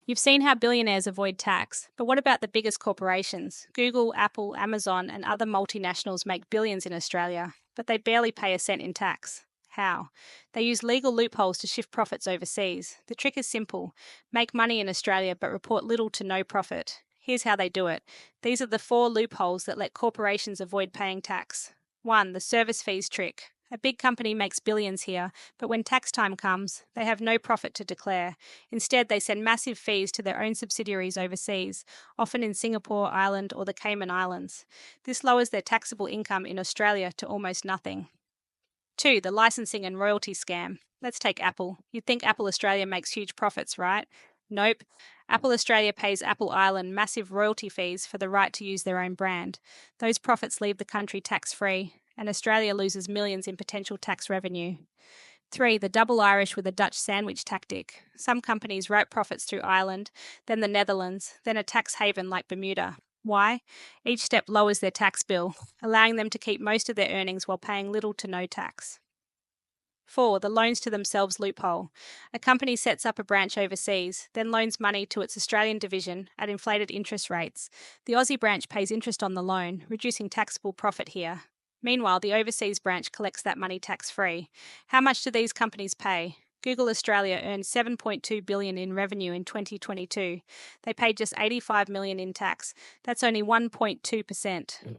You've seen how billionaires avoid tax, but what about the biggest corporations? Google, Apple, Amazon, and other multinationals make billions in Australia, but they barely pay a cent in tax. How? They use legal loopholes to shift profits overseas. The trick is simple: make money in Australia but report little to no profit. Here's how they do it. These are the 4 loopholes that let corporations avoid paying tax. 1. The service fees trick. A big company makes billions here, but when tax time comes, they have no profit to declare. Instead, they send massive fees to their own subsidiaries overseas, often in Singapore, Ireland, or the Cayman Islands. This lowers their taxable income in Australia to almost nothing. 2. The licensing and royalty scam. Let's take Apple. You'd think Apple Australia makes huge profits, right? Nope. Apple Australia pays Apple Ireland massive royalty fees for the right to use their own brand. Those profits leave the country tax-free, and Australia loses millions in potential tax revenue. 3. The double Irish with a Dutch sandwich tactic. Some companies route profits through Ireland, then the Netherlands, then a tax haven like Bermuda. Why? Each step lowers their tax bill, allowing them to keep most of their earnings while paying little to no tax. 4. The loans to themselves loophole. A company sets up a branch overseas, then loans money to its Australian division at inflated interest rates. The Aussie branch pays interest on the loan, reducing taxable profit here. Meanwhile, the overseas branch collects that money tax-free. How much do these companies pay? Google Australia earned $7.2 billion in revenue in 2022. They paid just $85 million in tax. That's only 1.2%.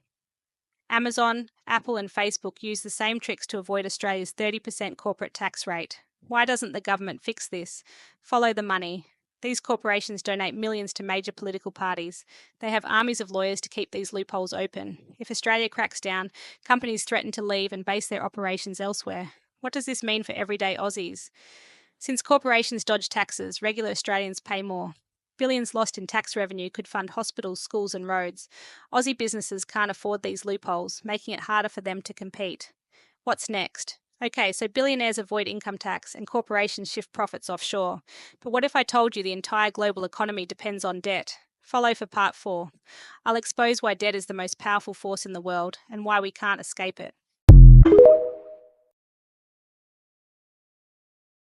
Amazon, Apple, and Facebook use the same tricks to avoid Australia's 30% corporate tax rate. Why doesn't the government fix this? Follow the money. These corporations donate millions to major political parties. They have armies of lawyers to keep these loopholes open. If Australia cracks down, companies threaten to leave and base their operations elsewhere. What does this mean for everyday Aussies? Since corporations dodge taxes, regular Australians pay more. Billions lost in tax revenue could fund hospitals, schools, and roads. Aussie businesses can't afford these loopholes, making it harder for them to compete. What's next? Okay, so billionaires avoid income tax and corporations shift profits offshore. But what if I told you the entire global economy depends on debt? Follow for part 4. I'll expose why debt is the most powerful force in the world and why we can't escape it.